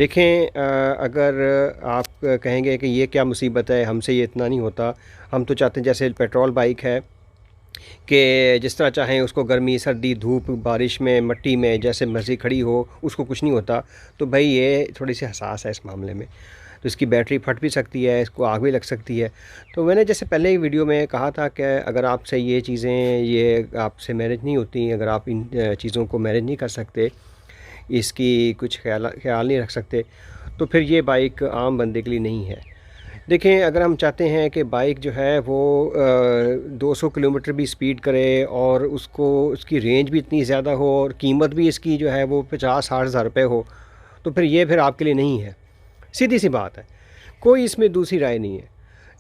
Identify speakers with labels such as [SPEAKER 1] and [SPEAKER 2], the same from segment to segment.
[SPEAKER 1] देखें अगर आप कहेंगे कि ये क्या मुसीबत है, हमसे ये इतना नहीं होता। हम तो चाहते हैं जैसे पेट्रोल बाइक है कि जिस तरह चाहें उसको गर्मी सर्दी धूप बारिश में मट्टी में जैसे मर्ज़ी खड़ी हो, उसको कुछ नहीं होता। तो भाई ये थोड़ी सी हसास है इस मामले में। तो इसकी बैटरी फट भी सकती है, इसको आग भी लग सकती है। तो मैंने जैसे पहले ही वीडियो में कहा था कि अगर आपसे ये चीज़ें ये आपसे मैनेज नहीं होती, अगर आप इन चीज़ों को मैनेज नहीं कर सकते, इसकी कुछ ख्याल नहीं रख सकते, तो फिर ये बाइक आम बंदे के लिए नहीं है। देखें, अगर हम चाहते हैं कि बाइक जो है वो 200 किलोमीटर भी स्पीड करे और उसको उसकी रेंज भी इतनी ज़्यादा हो और कीमत भी इसकी जो है वो 50-60 हज़ार रुपये हो, तो फिर आपके लिए नहीं है। सीधी सी बात है, कोई इसमें दूसरी राय नहीं है।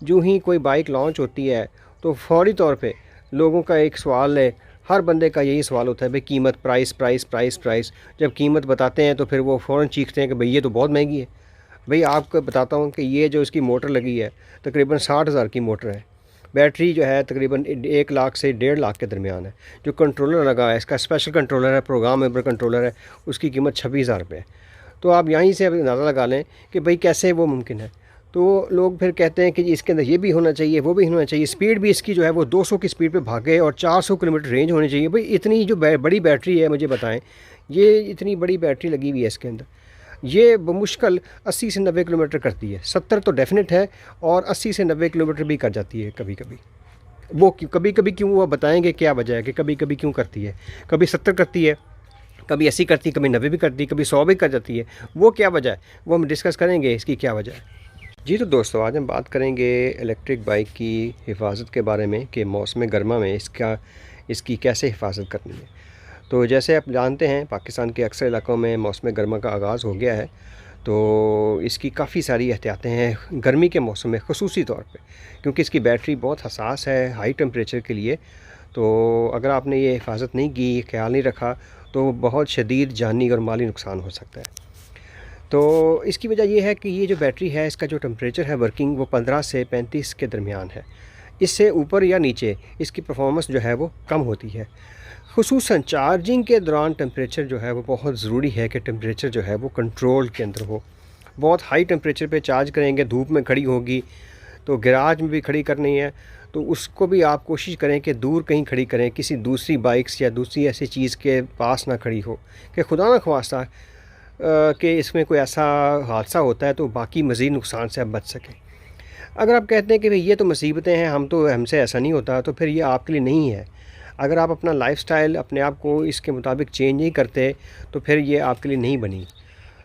[SPEAKER 1] जो ही कोई बाइक लॉन्च होती है तो फौरी तौर पे लोगों का एक सवाल है, हर बंदे का यही सवाल होता है, भाई कीमत, प्राइस प्राइस प्राइस प्राइस। जब कीमत बताते हैं तो फिर वो फ़ौरन चीखते हैं कि भाई ये तो बहुत महंगी है। भाई आपको बताता हूँ कि ये जो इसकी मोटर लगी है तकरीबन 60,000 की मोटर है। बैटरी जो है तकरीबन 1 लाख से 1.5 लाख के दरमियान है। जो कंट्रोलर लगा है, इसका स्पेशल कंट्रोलर है, प्रोग्रामेबल कंट्रोलर है, उसकी कीमत 26,000 रुपये है। तो आप यहीं से अब अंदाज़ा लगा लें कि भाई कैसे वो मुमकिन है। तो लोग फिर कहते हैं कि जी इसके अंदर ये भी होना चाहिए, वो भी होना चाहिए, स्पीड भी इसकी जो है वो 200 की स्पीड पे भागे और 400 किलोमीटर रेंज होनी चाहिए। भाई इतनी जो बड़ी बैटरी है, मुझे बताएं, ये इतनी बड़ी बैटरी लगी हुई है इसके अंदर, ये बमुश्किल 80 से 90 किलोमीटर करती है। 70 तो डेफिनेट है और 80 से 90 किलोमीटर भी कर जाती है कभी कभी। वो कभी कभी क्यों, वो बताएंगे क्या वजह है कि कभी कभी क्यों करती है। कभी 70 करती है, कभी 80 करती है, कभी 90 भी करती है, कभी 100 भी कर जाती है। वो क्या वजह है, वो हम डिस्कस करेंगे इसकी क्या वजह है। जी तो दोस्तों, आज हम बात करेंगे इलेक्ट्रिक बाइक की हिफाजत के बारे में कि मौसम गर्मा में इसकी कैसे हिफाजत करनी है। तो जैसे आप जानते हैं, पाकिस्तान के अक्सर इलाकों में मौसम गर्मा का आगाज़ हो गया है। तो इसकी काफ़ी सारी एहतियातें हैं गर्मी के मौसम में ख़ुसूसी तौर पे, क्योंकि इसकी बैटरी बहुत हसास है हाई टेम्परेचर के लिए। तो अगर आपने ये हिफाजत नहीं की, ख्याल नहीं रखा, तो बहुत शदीद जानी और माली नुकसान हो सकता है। तो इसकी वजह ये है कि ये जो बैटरी है, इसका जो टेम्परेचर है वर्किंग, वो 15 से 35 के दरमियान है। इससे ऊपर या नीचे इसकी परफॉर्मेंस जो है वो कम होती है। खुसूसन चार्जिंग के दौरान टेम्परेचर जो है वो बहुत ज़रूरी है कि टेम्परेचर जो है वो कंट्रोल के अंदर हो। बहुत हाई टेम्परेचर पे चार्ज करेंगे, धूप में खड़ी होगी, तो गैराज में भी खड़ी करनी है, तो उसको भी आप कोशिश करें कि दूर कहीं खड़ी करें, किसी दूसरी बाइक्स या दूसरी ऐसी चीज़ के पास ना खड़ी हो कि खुदा ना ख्वास्ता कि इसमें कोई ऐसा हादसा होता है तो बाकी मज़ीद नुकसान से आप बच सकें। अगर आप कहते हैं कि भाई ये तो मुसीबतें हैं, हमसे ऐसा नहीं होता, तो फिर ये आपके लिए नहीं है। अगर आप अपना लाइफस्टाइल अपने आप को इसके मुताबिक चेंज नहीं करते, तो फिर ये आपके लिए नहीं बनी।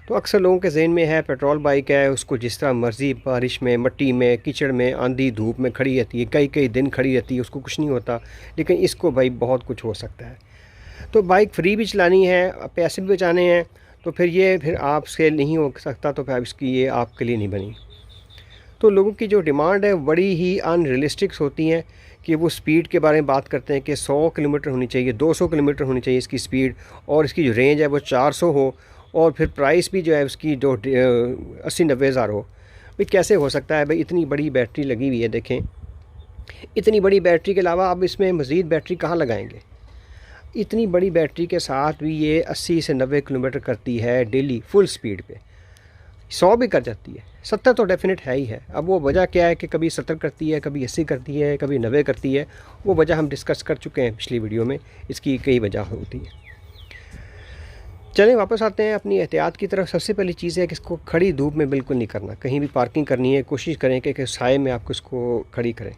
[SPEAKER 1] तो अक्सर लोगों के जहन में है पेट्रोल बाइक है, उसको जिस तरह मर्ज़ी बारिश में, मट्टी में, कीचड़ में, आंधी धूप में खड़ी रहती है, कई कई दिन खड़ी रहती है, उसको कुछ नहीं होता। लेकिन इसको भाई बहुत कुछ हो सकता है। तो बाइक फ्री भी चलानी है, पैसे भी बचाने हैं, तो फिर आपसे नहीं हो सकता, तो फिर इसकी ये आपके लिए नहीं बनी। तो लोगों की जो डिमांड है बड़ी ही अनरियलिस्टिक्स होती हैं कि वो स्पीड के बारे में बात करते हैं कि 100 किलोमीटर होनी चाहिए, 200 किलोमीटर होनी चाहिए इसकी स्पीड, और इसकी जो रेंज है वो 400 हो, और फिर प्राइस भी जो है उसकी जो 80-90 हज़ार हो। भाई कैसे हो सकता है? भाई इतनी बड़ी बैटरी लगी हुई है, देखें, इतनी बड़ी बैटरी के अलावा आप इसमें मज़ीद बैटरी कहाँ लगाएंगे? इतनी बड़ी बैटरी के साथ भी ये 80 से 90 किलोमीटर करती है डेली फुल स्पीड पे, 100 भी कर जाती है, 70 तो डेफिनेट है ही है। अब वो वजह क्या है कि कभी 70 करती है, कभी 80 करती है, कभी 90 करती है, वो वजह हम डिस्कस कर चुके हैं पिछली वीडियो में। इसकी कई वजह होती है। चलें वापस आते हैं अपनी एहतियात की तरफ। सबसे पहली चीज़ है कि इसको खड़ी धूप में बिल्कुल नहीं करना। कहीं भी पार्किंग करनी है, कोशिश करें कि साए में आपको इसको खड़ी करें।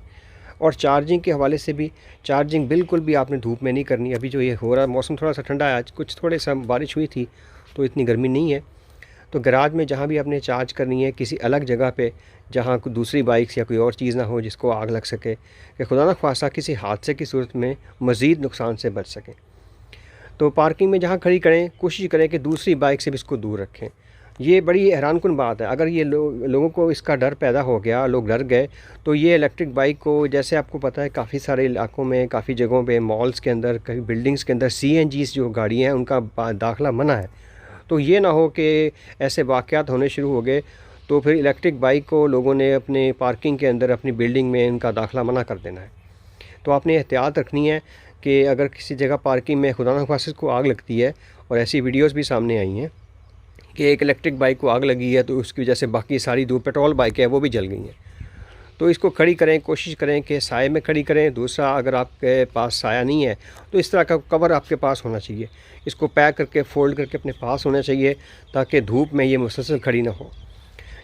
[SPEAKER 1] और चार्जिंग के हवाले से भी, चार्जिंग बिल्कुल भी आपने धूप में नहीं करनी। अभी जो ये हो रहा है, मौसम थोड़ा सा ठंडा है, आज कुछ थोड़े सा बारिश हुई थी तो इतनी गर्मी नहीं है। तो गैराज में जहाँ भी आपने चार्ज करनी है, किसी अलग जगह पे जहाँ कोई दूसरी बाइक्स या कोई और चीज़ ना हो जिसको आग लग सके, कि खुदा न ख्वास्ता किसी हादसे की सूरत में मज़ीद नुकसान से बच सकें। तो पार्किंग में जहाँ खड़ी करें, कोशिश करें कि दूसरी बाइक से भी इसको दूर रखें। ये बड़ी हैरानकुन बात है। अगर ये लोगों को इसका डर पैदा हो गया, लोग डर गए, तो ये इलेक्ट्रिक बाइक को, जैसे आपको पता है काफ़ी सारे इलाकों में, काफ़ी जगहों पे, मॉल्स के अंदर, कई बिल्डिंग्स के अंदर CNGs जो गाड़ियाँ हैं उनका दाखिला मना है। तो ये ना हो कि ऐसे वाक़यात होने शुरू हो गए तो फिर इलेक्ट्रिक बाइक को लोगों ने अपने पार्किंग के अंदर, अपनी बिल्डिंग में इनका दाखिला मना कर देना है। तो आपने एहतियात रखनी है कि अगर किसी जगह पार्किंग में खुदा न ख़ास्ता को आग लगती है, और ऐसी वीडियोज़ भी सामने आई हैं कि एक इलेक्ट्रिक बाइक को आग लगी है तो उसकी वजह से बाकी सारी दो पेट्रोल बाइक है वो भी जल गई हैं। तो इसको खड़ी करें, कोशिश करें कि साए में खड़ी करें। दूसरा, अगर आपके पास साया नहीं है तो इस तरह का कवर आपके पास होना चाहिए। इसको पैक करके फ़ोल्ड करके अपने पास होना चाहिए ताकि धूप में ये मुसलसल खड़ी ना हो।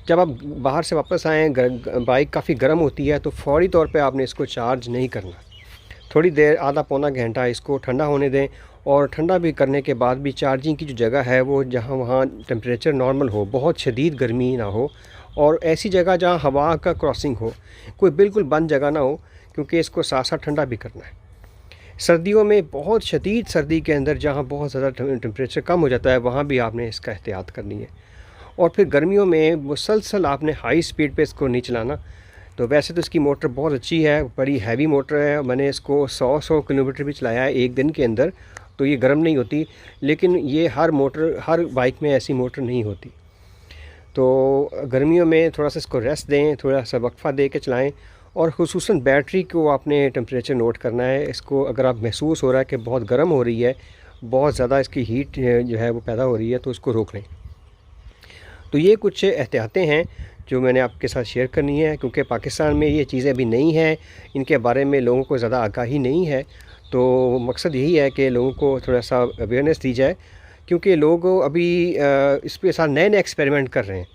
[SPEAKER 1] जब आप बाहर से वापस आएँ, बाइक काफ़ी गर्म होती है तो फ़ौरी तौर पे आपने इसको चार्ज नहीं करना। थोड़ी देर, आधा पौना घंटा इसको ठंडा होने दें, और ठंडा भी करने के बाद भी चार्जिंग की जो जगह है वो जहाँ वहाँ टेम्परेचर नॉर्मल हो, बहुत शदीद गर्मी ना हो, और ऐसी जगह जहाँ हवा का क्रॉसिंग हो, कोई बिल्कुल बंद जगह ना हो, क्योंकि इसको साथ साथ ठंडा भी करना है। सर्दियों में बहुत शदीद सर्दी के अंदर जहाँ बहुत ज़्यादा टेम्परेचर कम हो जाता है वहाँ भी आपने इसका एहतियात करनी है। और फिर गर्मियों में मुसलसल आपने हाई स्पीड पे इसको नहीं चलाना। तो वैसे तो इसकी मोटर बहुत अच्छी है, बड़ी हैवी मोटर है, मैंने इसको 100 किलोमीटर भी चलाया है एक दिन के अंदर, तो ये गर्म नहीं होती। लेकिन ये हर बाइक में ऐसी मोटर नहीं होती। तो गर्मियों में थोड़ा सा इसको रेस्ट दें, थोड़ा सा वक्फा दे के चलाएँ। और ख़ुसूसन बैटरी को आपने टेम्परेचर नोट करना है। इसको अगर आप महसूस हो रहा है कि बहुत गर्म हो रही है, बहुत ज़्यादा इसकी हीट जो है वो पैदा हो रही है, तो इसको रोक लें। तो ये कुछ एहतियातें हैं जो मैंने आपके साथ शेयर करनी है, क्योंकि पाकिस्तान में ये चीज़ें अभी नहीं हैं, इनके बारे में लोगों को ज़्यादा आगाही नहीं है। तो मकसद यही है कि लोगों को थोड़ा सा अवेयरनेस दी जाए, क्योंकि लोग अभी इस पे साथ नए एक्सपेरिमेंट कर रहे हैं।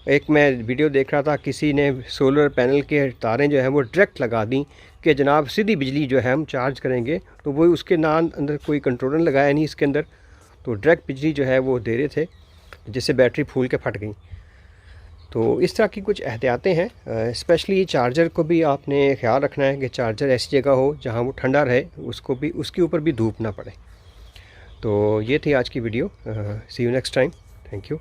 [SPEAKER 1] एक मैं वीडियो देख रहा था, किसी ने सोलर पैनल के तारें जो हैं वो डायरेक्ट लगा दी कि जनाब सीधी बिजली जो है हम चार्ज करेंगे, तो वो उसके अंदर कोई कंट्रोलर लगाया नहीं इसके अंदर, तो डायरेक्ट बिजली जो है वो दे रहे थे, जिससे बैटरी फूल के फट गई। तो इस तरह की कुछ एहतियातें हैं। स्पेशली चार्जर को भी आपने ख्याल रखना है कि चार्जर ऐसी जगह हो जहाँ वो ठंडा रहे, उसके ऊपर भी धूप ना पड़े। तो ये थी आज की वीडियो। See you next time. Thank you.